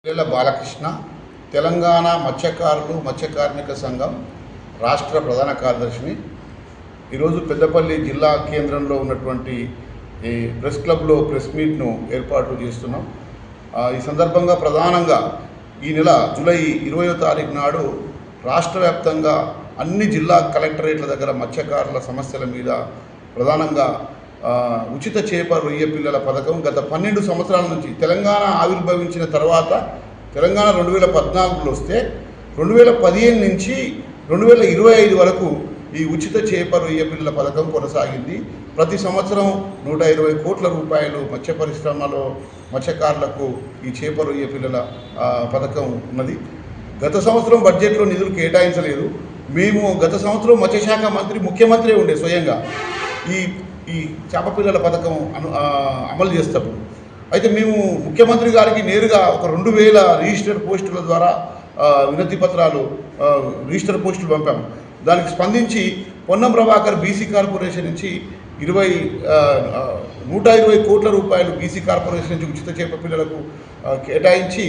పిల్లల బాలకృష్ణ తెలంగాణ మత్స్యకారులు మత్స్య కార్మిక సంఘం రాష్ట్ర ప్రధాన కార్యదర్శిని. ఈరోజు పెద్దపల్లి జిల్లా కేంద్రంలో ఉన్నటువంటి ఈ ప్రెస్ క్లబ్లో ప్రెస్ మీట్ను ఏర్పాటు చేస్తున్నాం. ఈ సందర్భంగా ప్రధానంగా ఈ నెల జూలై 20వ తారీఖు నాడు రాష్ట్ర వ్యాప్తంగా అన్ని జిల్లా కలెక్టరేట్ల దగ్గర మత్స్యకారుల సమస్యల మీద ప్రధానంగా ఉచిత చేప రొయ్య పిల్లల పథకం గత 12 సంవత్సరాల నుంచి తెలంగాణ ఆవిర్భవించిన తర్వాత తెలంగాణ 2014లో వస్తే 2015 నుంచి 2025 వరకు ఈ ఉచిత చేప రొయ్య పిల్లల పథకం కొనసాగింది. ప్రతి సంవత్సరం 120 కోట్ల రూపాయలు మత్స్య పరిశ్రమలో మత్స్యకారులకు ఈ చేప రొయ్య పిల్లల పథకం ఉన్నది. గత సంవత్సరం బడ్జెట్లో నిధులు కేటాయించలేదు. మేము గత సంవత్సరం మత్స్యశాఖ మంత్రి ముఖ్యమంత్రి ఉండే స్వయంగా ఈ చేప పిల్లల పథకం అమలు చేస్తాము. అయితే మేము ముఖ్యమంత్రి గారికి నేరుగా ఒక 2000 రిజిస్టర్డ్ పోస్టుల ద్వారా వినతి పత్రాలు రిజిస్టర్ పోస్టులు పంపాము. దానికి స్పందించి పొన్నం ప్రభాకర్ బీసీ కార్పొరేషన్ నుంచి 120 కోట్ల రూపాయలు బీసీ కార్పొరేషన్ నుంచి ఉచిత చేప పిల్లలకు కేటాయించి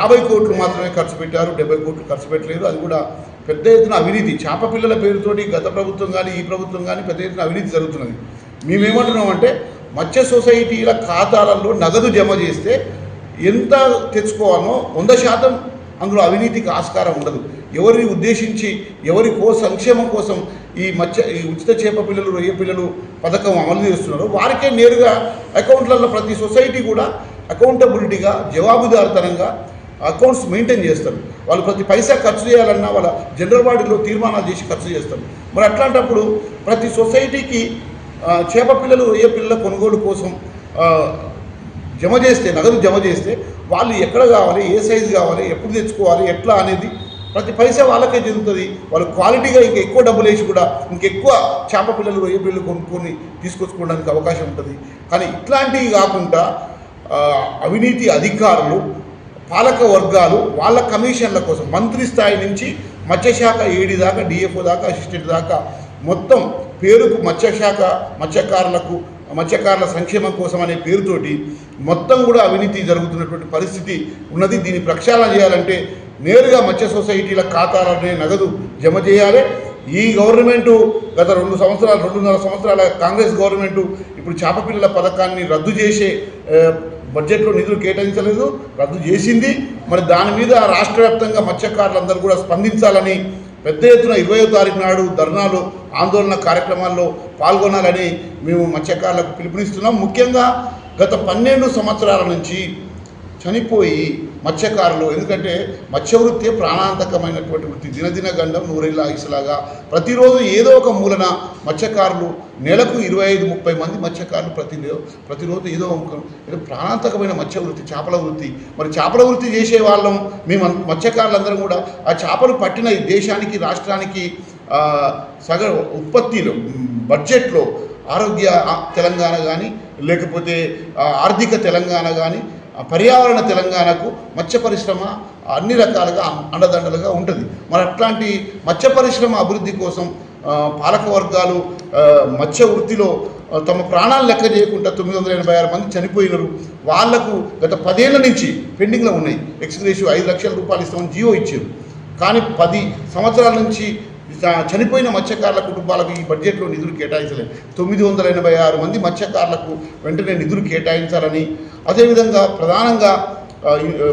50 కోట్లు మాత్రమే ఖర్చు పెట్టారు. 70 కోట్లు ఖర్చు పెట్టలేదు. అది కూడా పెద్ద ఎత్తున అవినీతి, చేప పిల్లల పేరుతోటి గత ప్రభుత్వం కానీ ఈ ప్రభుత్వం కానీ పెద్ద ఎత్తున అవినీతి జరుగుతున్నది. మేమేమంటున్నామంటే మత్స్య సొసైటీల ఖాతాలలో నగదు జమ చేస్తే ఎంత తెచ్చుకోవాలో 100% అందులో అవినీతికి ఆస్కారం ఉండదు. ఎవరిని ఉద్దేశించి ఎవరి సంక్షేమం కోసం ఈ ఉచిత చేప పిల్లలు రొయ్య పిల్లలు పథకం అమలు చేస్తున్నారో వారికే నేరుగా అకౌంట్లలో ప్రతి సొసైటీ కూడా అకౌంటబిలిటీగా జవాబుదారితనంగా అకౌంట్స్ మెయింటైన్ చేస్తారు. వాళ్ళు ప్రతి పైసా ఖర్చు చేయాలన్నా వాళ్ళ జనరల్ బాడీలో తీర్మానాలు చేసి ఖర్చు చేస్తారు. మరి అట్లాంటప్పుడు ప్రతి సొసైటీకి చేప పిల్లలు రొయ్య పిల్లల కొనుగోలు కోసం జమ చేస్తే నగదు జమ చేస్తే వాళ్ళు ఎక్కడ కావాలి, ఏ సైజు కావాలి, ఎప్పుడు తెచ్చుకోవాలి, ఎట్లా అనేది ప్రతి పైసా వాళ్ళకే జరుగుతుంది. వాళ్ళు క్వాలిటీగా ఇంకా ఎక్కువ డబ్బులు వేసి కూడా ఇంకెక్కువ చేప పిల్లలు రొయ్య పిల్లలు కొనుక్కొని తీసుకొచ్చుకోవడానికి అవకాశం ఉంటుంది. కానీ ఇట్లాంటివి కాకుండా అవినీతి అధికారులు పాలక వర్గాలు వాళ్ళ కమిషన్ల కోసం మంత్రి స్థాయి నుంచి మత్స్యశాఖ ఏడీ దాకా డిఎఫ్ఓ దాకా అసిస్టెంట్ దాకా మొత్తం పేరుకు మత్స్యకారుల సంక్షేమం కోసం అనే పేరుతోటి మొత్తం కూడా అవినీతి జరుగుతున్నటువంటి పరిస్థితి ఉన్నది. దీన్ని ప్రక్షాళన చేయాలంటే నేరుగా మత్స్య సొసైటీల ఖాతాలనే నగదు జమ చేయాలి. ఈ గవర్నమెంటు గత 2.5 సంవత్సరాల కాంగ్రెస్ గవర్నమెంటు ఇప్పుడు చేప పిల్లల పథకాన్ని రద్దు చేసే బడ్జెట్లో నిధులు కేటాయించలేదు, రద్దు చేసింది. మరి దాని మీద రాష్ట్ర వ్యాప్తంగా మత్స్యకారులందరూ కూడా స్పందించాలని పెద్ద ఎత్తున 20వ తారీఖు నాడు ధర్నాలు ఆందోళన కార్యక్రమాల్లో పాల్గొనాలని మేము మత్స్యకారులకు పిలుపునిస్తున్నాం. ముఖ్యంగా గత 12 సంవత్సరాల నుంచి చనిపోయి మత్స్యకారులు, ఎందుకంటే మత్స్యవృత్తి ప్రాణాంతకమైనటువంటి వృత్తి, దినదిన గండం నూరేళ్ళ ఆయుసులాగా ప్రతిరోజు ఏదో ఒక మూలన మత్స్యకారులు నెలకు 25-30 మంది మత్స్యకారులు ప్రతిరోజు ఏదో ప్రాణాంతకమైన మత్స్యవృత్తి చేపల వృత్తి. మరి చేపల వృత్తి చేసే వాళ్ళం మేము మత్స్యకారులందరం కూడా ఆ చేపలు పట్టిన ఈ దేశానికి రాష్ట్రానికి ఉత్పత్తిలో బడ్జెట్లో ఆరోగ్య తెలంగాణ కానీ లేకపోతే ఆర్థిక తెలంగాణ కానీ పర్యావరణ తెలంగాణకు మత్స్య పరిశ్రమ అన్ని రకాలుగా అండదండలుగా ఉంటుంది. మరి అట్లాంటి మత్స్య పరిశ్రమ అభివృద్ధి కోసం పాలక వర్గాలు మత్స్య వృత్తిలో తమ ప్రాణాలు లెక్క చేయకుండా 986 మంది చనిపోయినారు. వాళ్లకు గత 10 ఏళ్ల నుంచి పెండింగ్లో ఉన్నాయి. ఎక్స్గ్రేషియో 5 లక్షల రూపాయలు ఇస్తామని జియో ఇచ్చారు. కానీ 10 సంవత్సరాల నుంచి చనిపోయిన మత్స్యకారుల కుటుంబాలకు ఈ బడ్జెట్లో నిధులు కేటాయించలేదు. 986 మంది మత్స్యకారులకు వెంటనే నిధులు కేటాయించాలని, అదేవిధంగా ప్రధానంగా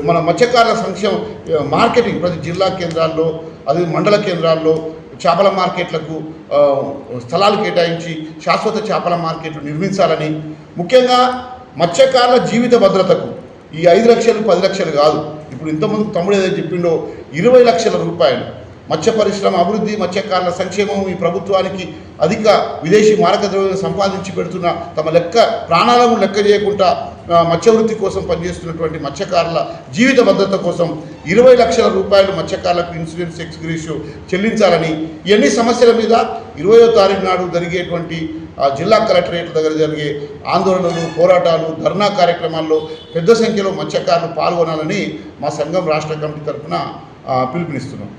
మన మత్స్యకారుల సంక్షేమ మార్కెటింగ్ ప్రతి జిల్లా కేంద్రాల్లో అదే మండల కేంద్రాల్లో చేపల మార్కెట్లకు స్థలాలు కేటాయించి శాశ్వత చేపల మార్కెట్లు నిర్మించాలని, ముఖ్యంగా మత్స్యకారుల జీవిత భద్రతకు ఈ 5 లక్షలు 10 లక్షలు కాదు, ఇప్పుడు ఇంతకుముందు తమ్ముడు ఏదైతే చెప్పిండో 20 లక్షల రూపాయలు మత్స్య పరిశ్రమ అభివృద్ధి, మత్స్యకారుల సంక్షేమం ఈ ప్రభుత్వానికి అధిక విదేశీ మారక ద్రవ్యం సంపాదించి పెడుతున్న తమ ప్రాణాలను లెక్క చేయకుండా మత్స్యవృత్తి కోసం పనిచేస్తున్నటువంటి మత్స్యకారుల జీవిత భద్రత కోసం 20 లక్షల రూపాయలు మత్స్యకారులకు ఇన్సూరెన్స్ ఎక్స్గ్రేషియో చెల్లించాలని, ఇవన్నీ సమస్యల మీద 20వ తారీఖు నాడు జరిగేటువంటి జిల్లా కలెక్టరేట్ల దగ్గర జరిగే ఆందోళనలు, పోరాటాలు, ధర్నా కార్యక్రమాల్లో పెద్ద సంఖ్యలో మత్స్యకారులు పాల్గొనాలని మా సంఘం రాష్ట్ర కమిటీ తరఫున పిలుపునిస్తున్నాం.